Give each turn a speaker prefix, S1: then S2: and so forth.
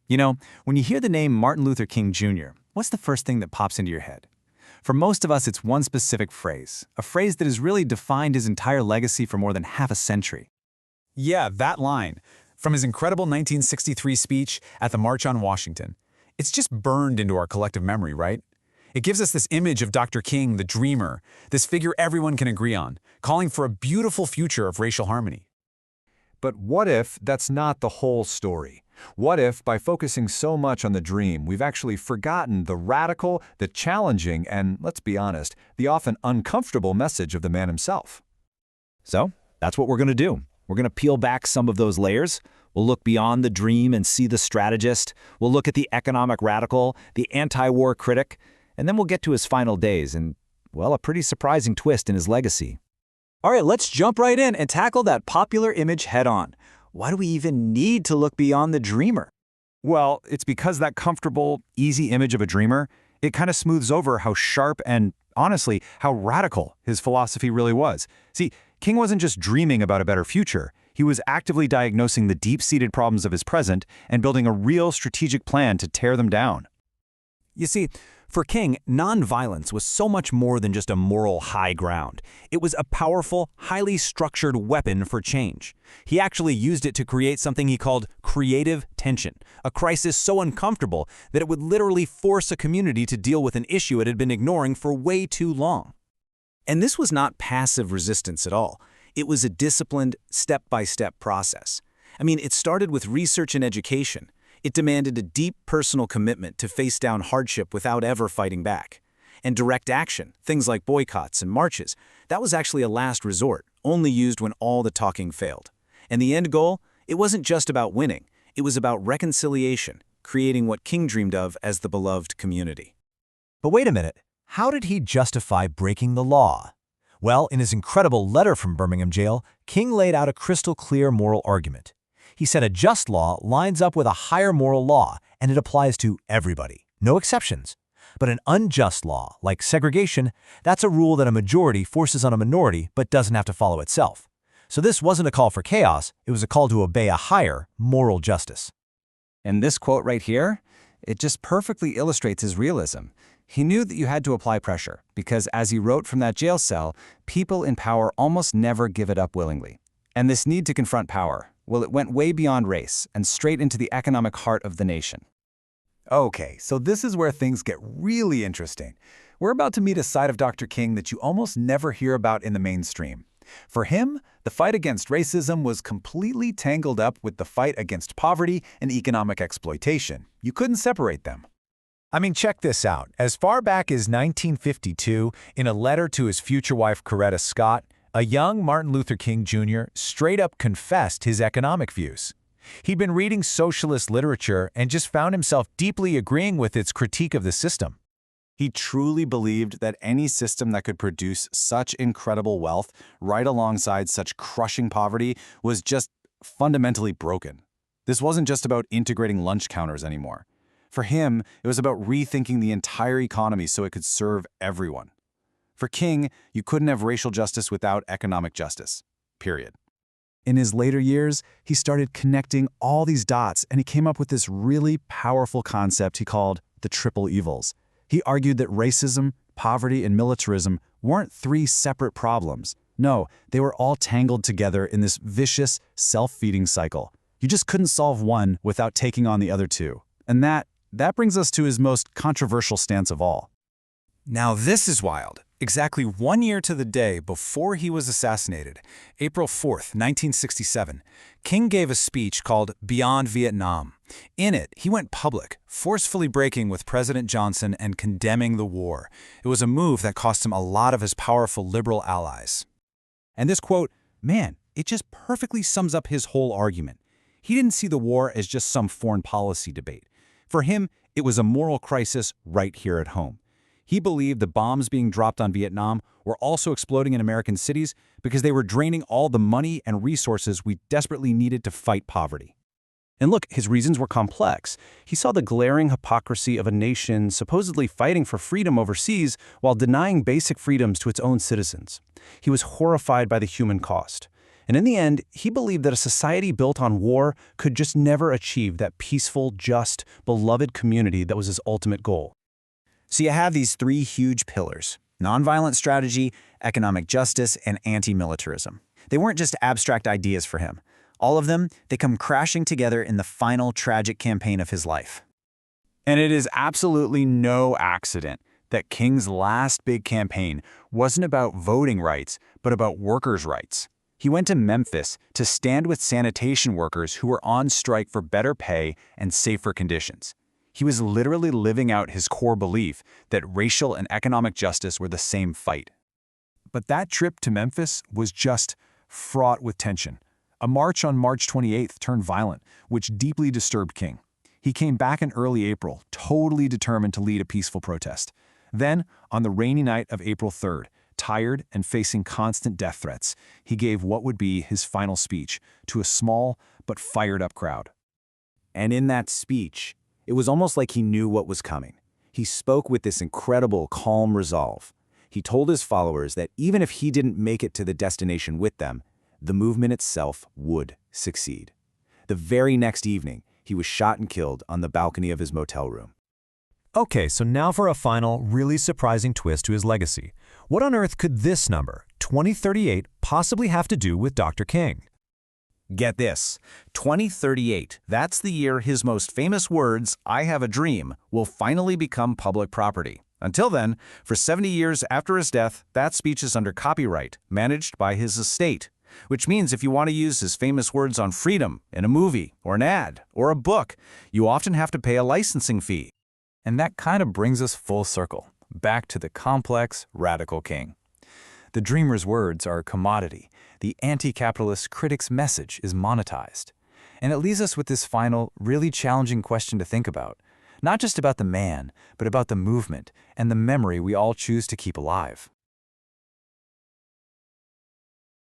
S1: You know, when you hear the name Martin Luther King Jr., what's the first thing that pops into your head? For most of us, it's one specific phrase, a phrase that has really defined his entire legacy for more than half a century.
S2: Yeah, that line, from his incredible 1963 speech at the March on Washington. It's just burned into our collective memory, right? It gives us this image of Dr. King, the dreamer, this figure everyone can agree on, calling for a beautiful future of racial harmony.
S3: But what if that's not the whole story? What if, by focusing so much on the dream, we've actually forgotten the radical, the challenging, and, let's be honest, the often uncomfortable message of the man himself?
S1: So, that's what we're going to do. We're going to peel back some of those layers. We'll look beyond the dream and see the strategist. We'll look at the economic radical, the anti-war critic, and then we'll get to his final days and, well, a pretty surprising twist in his legacy. All right, let's jump right in and tackle that popular image head-on. Why do we even need to look beyond the dreamer?
S3: Well, it's because that comfortable, easy image of a dreamer, it kind of smooths over how sharp and, honestly, how radical his philosophy really was. See, King wasn't just dreaming about a better future. He was actively diagnosing the deep-seated problems of his present and building a real strategic plan to tear them down.
S1: You see, for King, nonviolence was so much more than just a moral high ground. It was a powerful, highly structured weapon for change. He actually used it to create something he called creative tension, a crisis so uncomfortable that it would literally force a community to deal with an issue it had been ignoring for way too long. And this was not passive resistance at all. It was a disciplined, step-by-step process. I mean, it started with research and education. It demanded a deep personal commitment to face down hardship without ever fighting back. And direct action, things like boycotts and marches, that was actually a last resort, only used when all the talking failed. And the end goal? It wasn't just about winning. It was about reconciliation, creating what King dreamed of as the beloved community.
S4: But wait a minute, how did he justify breaking the law? Well, in his incredible letter from Birmingham Jail, King laid out a crystal-clear moral argument. He said a just law lines up with a higher moral law, and it applies to everybody, no exceptions. But an unjust law, like segregation, that's a rule that a majority forces on a minority but doesn't have to follow itself. So this wasn't a call for chaos, it was a call to obey a higher moral justice.
S5: And this quote right here, it just perfectly illustrates his realism. He knew that you had to apply pressure, because as he wrote from that jail cell, people in power almost never give it up willingly. And this need to confront power, well, it went way beyond race and straight into the economic heart of the nation.
S3: Okay, so this is where things get really interesting. We're about to meet a side of Dr. King that you almost never hear about in the mainstream. For him, the fight against racism was completely tangled up with the fight against poverty and economic exploitation. You couldn't separate them.
S4: I mean, check this out. As far back as 1952, in a letter to his future wife Coretta Scott, a young Martin Luther King Jr. straight up confessed his economic views. He'd been reading socialist literature and just found himself deeply agreeing with its critique of the system.
S5: He truly believed that any system that could produce such incredible wealth right alongside such crushing poverty was just fundamentally broken. This wasn't just about integrating lunch counters anymore. For him, it was about rethinking the entire economy so it could serve everyone. For King, you couldn't have racial justice without economic justice, period. In his later years, he started connecting all these dots, and he came up with this really powerful concept he called the triple evils. He argued that racism, poverty, and militarism weren't three separate problems. No, they were all tangled together in this vicious, self-feeding cycle. You just couldn't solve one without taking on the other two. And that brings us to his most controversial stance of all.
S2: Now this is wild. Exactly 1 year to the day before he was assassinated, April 4th, 1967, King gave a speech called Beyond Vietnam. In it, he went public, forcefully breaking with President Johnson and condemning the war. It was a move that cost him a lot of his powerful liberal allies.
S1: And this quote, man, it just perfectly sums up his whole argument. He didn't see the war as just some foreign policy debate. For him, it was a moral crisis right here at home. He believed the bombs being dropped on Vietnam were also exploding in American cities because they were draining all the money and resources we desperately needed to fight poverty. And look, his reasons were complex. He saw the glaring hypocrisy of a nation supposedly fighting for freedom overseas while denying basic freedoms to its own citizens. He was horrified by the human cost.
S3: And in the end, he believed that a society built on war could just never achieve that peaceful, just, beloved community that was his ultimate goal.
S1: So you have these three huge pillars: nonviolent strategy, economic justice, and anti-militarism. They weren't just abstract ideas for him. All of them, they come crashing together in the final tragic campaign of his life.
S2: And it is absolutely no accident that King's last big campaign wasn't about voting rights, but about workers' rights. He went to Memphis to stand with sanitation workers who were on strike for better pay and safer conditions. He was literally living out his core belief that racial and economic justice were the same fight.
S3: But that trip to Memphis was just fraught with tension. A march on March 28th turned violent, which deeply disturbed King. He came back in early April, totally determined to lead a peaceful protest. Then, on the rainy night of April 3rd, tired and facing constant death threats, he gave what would be his final speech to a small but fired-up crowd.
S1: And in that speech, it was almost like he knew what was coming. He spoke with this incredible, calm resolve. He told his followers that even if he didn't make it to the destination with them, the movement itself would succeed. The very next evening, he was shot and killed on the balcony of his motel room.
S4: Okay, so now for a final, really surprising twist to his legacy. What on earth could this number, 2038, possibly have to do with Dr. King?
S1: Get this, 2038, that's the year his most famous words, "I have a dream," will finally become public property. Until then, for 70 years after his death, that speech is under copyright, managed by his estate. Which means if you want to use his famous words on freedom in a movie, or an ad, or a book, you often have to pay a licensing fee.
S2: And that kind of brings us full circle, back to the complex, radical King. The dreamer's words are a commodity. The anti-capitalist critic's message is monetized. And it leaves us with this final, really challenging question to think about. Not just about the man, but about the movement and the memory we all choose to keep alive.